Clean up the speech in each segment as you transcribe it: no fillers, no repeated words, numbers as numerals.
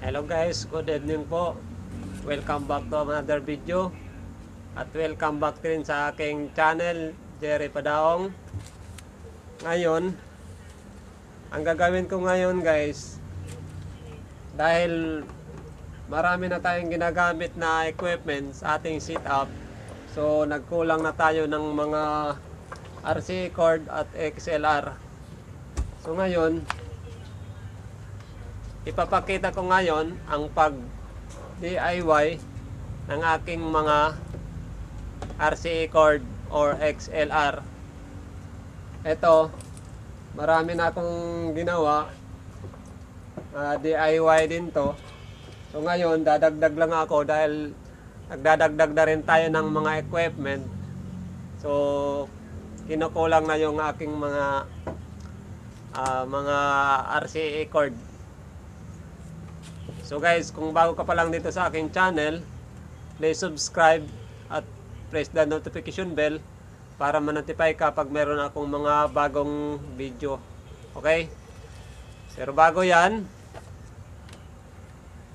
Hello guys, good evening po. Welcome back to another video. At welcome back din sa aking channel, Jerry Padaong. Ngayon, ang gagawin ko ngayon guys, dahil marami na tayong ginagamit na equipment sa ating setup, so nagkulang na tayo ng mga RC cord at XLR. So ngayon, ipapakita ko ngayon ang pag DIY ng aking mga RCA cord or XLR. Ito, marami na akong ginawa, DIY din to. So ngayon, dadagdag lang ako dahil nagdadagdag na rin tayo ng mga equipment. So kinukulang na yung aking mga RCA cord. So guys, kung bago ka pa lang dito sa aking channel, please subscribe at press the notification bell para ma-notify ka pag meron akong mga bagong video. Okay? Pero bago yan,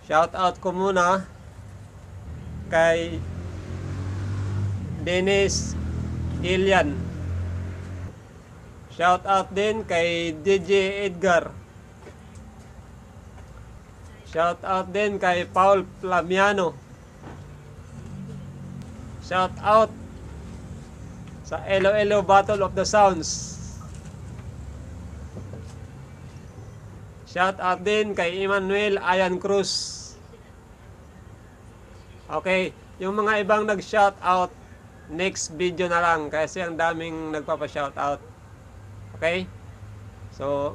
shout out ko muna kay Dennis Ilian. Shout out din kay DJ Edgar. Shout out din kay Paul Plamiano. Shout out sa Elo Battle of the Sounds. Shout out din kay Emmanuel Ayan Cruz. Okay, yung mga ibang nag-shout out, next video na lang kasi ang daming nagpapa-shout out. Okay? So,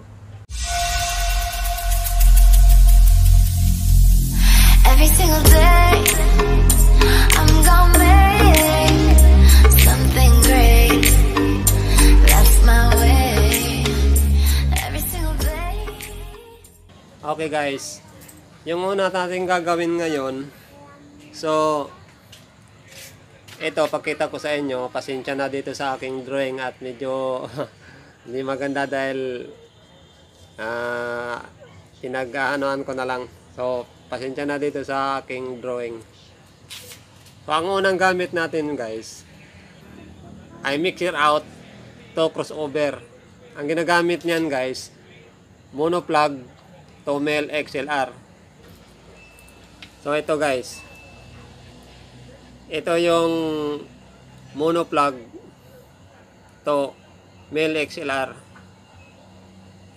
every single day, I'm gonna make something great. That's my way. Every single day. okay guys, yung una natin gagawin ngayon, so ito, pakita ko sa inyo, pasensya na dito sa aking drawing at medyo hindi maganda dahil pinag-aanoan ko na lang. So pasensya na dito sa aking drawing. So ang unang gamit natin guys ay mixer out to crossover. Ang ginagamit niyan guys, monoplug to male XLR. So ito guys, ito yung monoplug to male XLR.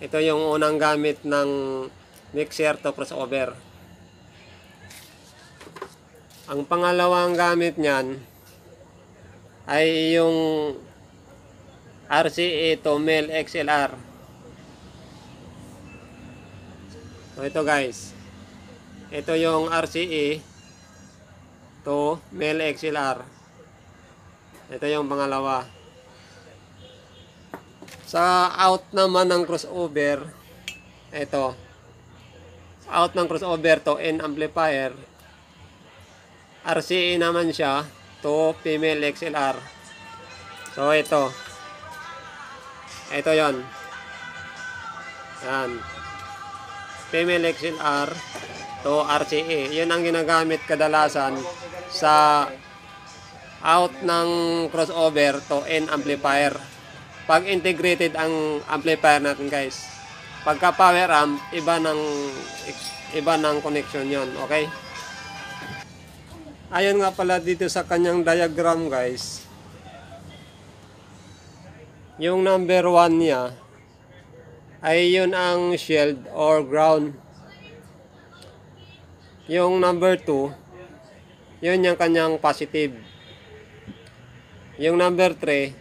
Ito yung unang gamit ng mixer to crossover. Ang pangalawang gamit niyan ay yung RCA to male XLR. So ito guys, ito yung RCA to male XLR. Ito yung pangalawa. Sa out naman ng crossover, ito, out ng crossover to N amplifier, RCA naman siya to female XLR. So ito yon, yan, female XLR to RCA. Yun ang ginagamit kadalasan sa out ng crossover to N amplifier. Pag integrated ang amplifier natin guys, pagka power amp, iba ng connection yon. Okay? Ayon nga pala dito sa kanyang diagram guys, yung number 1 niya ay yun ang shield or ground. Yung number 2, yun yung kanyang positive. Yung number 3,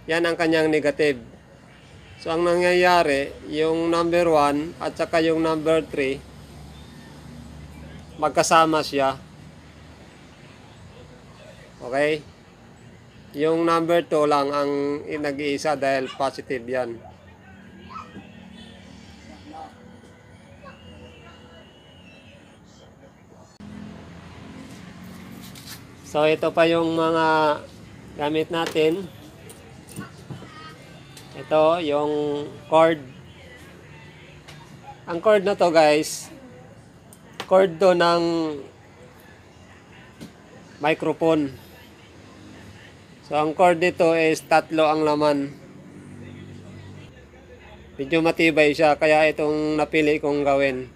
yan ang kanyang negative. So ang nangyayari, yung number 1 at saka yung number 3 magkasama siya. Okay? Yung number 2 lang ang nag-iisa dahil positive yan. So ito pa yung mga gamit natin. Ito yung cord. Ang cord na to guys, cord to ng microphone. So ang cord dito is 3 ang laman. Medyo matibay siya kaya itong napili kong gawin.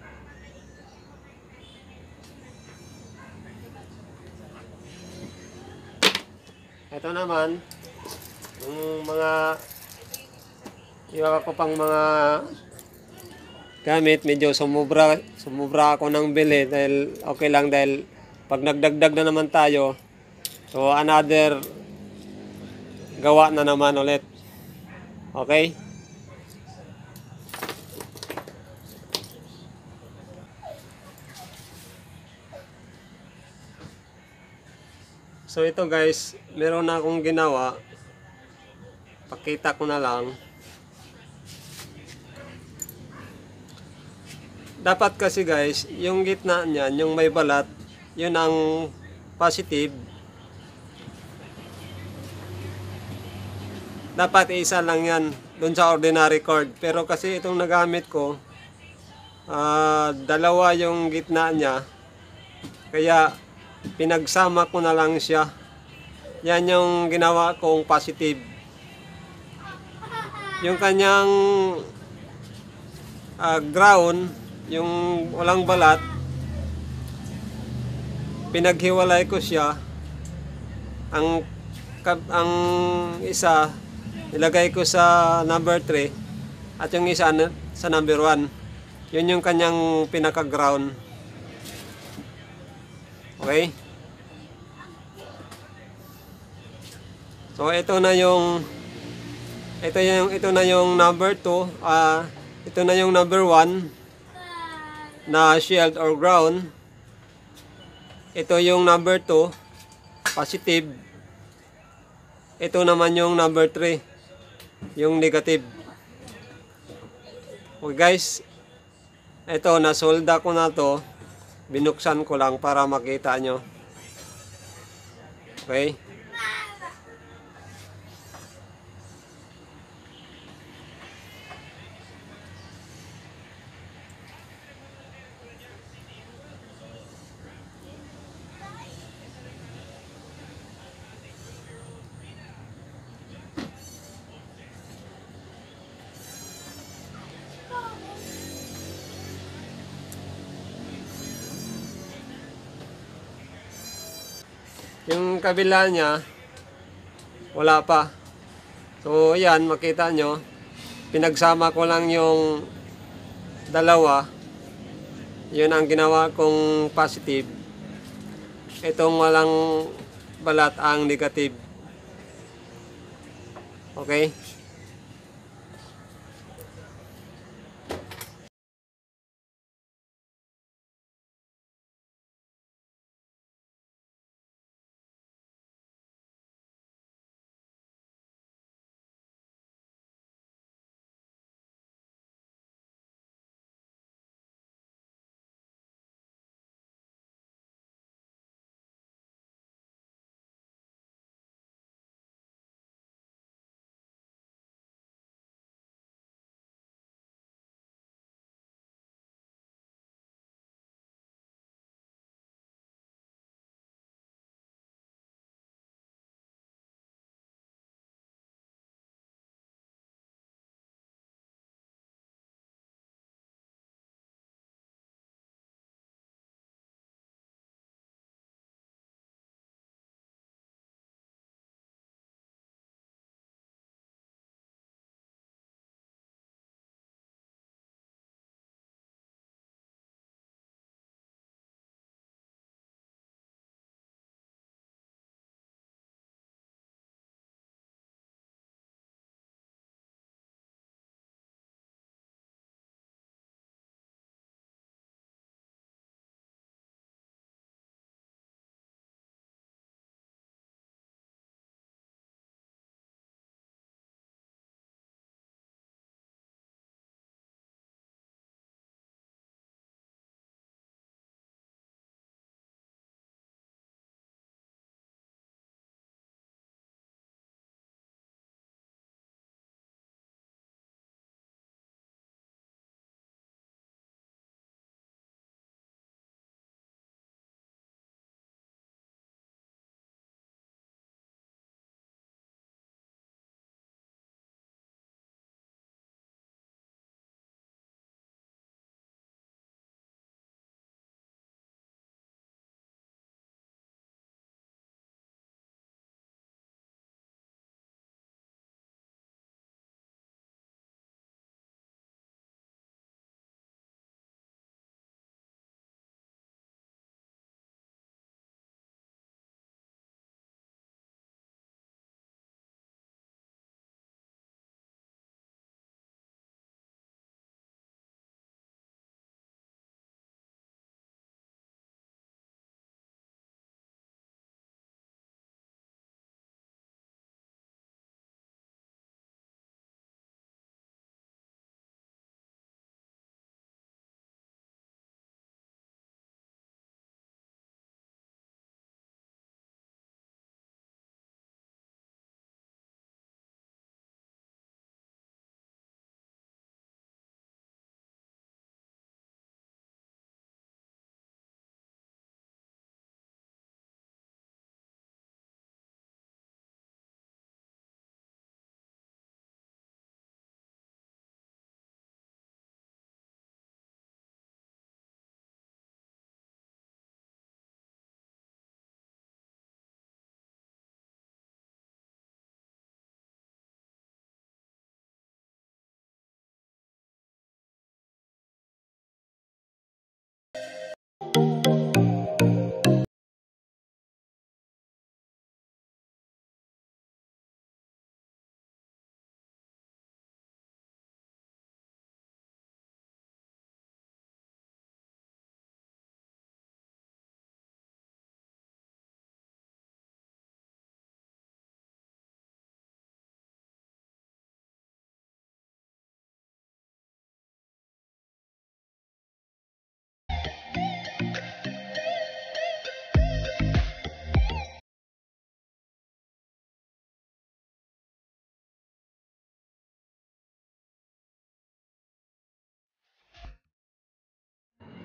Ito naman yung mga iba ko pang mga gamit, medyo sumubra ako ng bili dahil okay lang dahil pag nagdagdag na naman tayo, so another gawa na naman ulit. Okay? So ito guys, meron na akong ginawa. Pakita ko na lang. Dapat kasi guys, yung gitna niyan, yung may balat, yun ang positive. Dapat isa lang yan dun sa ordinary cord. Pero kasi itong nagamit ko, dalawa yung gitna niya. Kaya pinagsama ko na lang siya. Yan yung ginawa kong positive. Yung kanyang ground, yung walang balat, pinaghiwalay ko siya. Ang isa ilagay ko sa number 3 at yung isa sa number 1. Yun yung kanyang pinaka-ground. Okay? So ito na yung number 2, ito na yung number 1 na shield or ground. Ito yung number 2, positive. Ito naman yung number 3, yung negative. Okay guys, ito nasolda ko na to. Binuksan ko lang para makita nyo. Okay? Yung kabila niya, wala pa. So, yan, makita nyo. Pinagsama ko lang yung dalawa. Yun ang ginawa kong positive. Itong walang balat ang negative. Okay?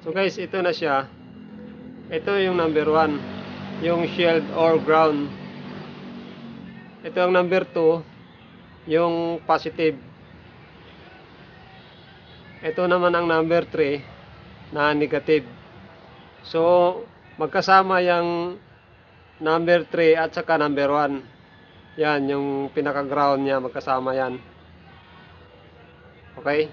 So guys, ito na siya. Ito yung number 1, yung shield or ground. Ito ang number 2, yung positive. Ito naman ang number 3 na negative. So magkasama yung number 3 at saka number 1. Yan, yung pinaka ground niya, magkasama yan. Okay?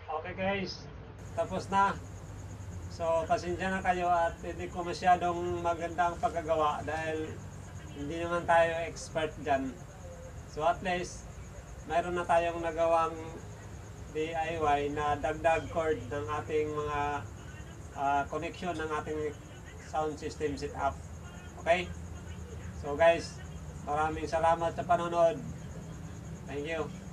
Okay guys, tapos na. So pasensya na kayo at hindi ko masyadong magandang pagkagawa dahil hindi naman tayo expert dyan. So at least mayroon na tayong nagawang DIY na dagdag cord ng ating mga connection ng ating sound system setup. Okay? So guys, maraming salamat sa panonood. Thank you.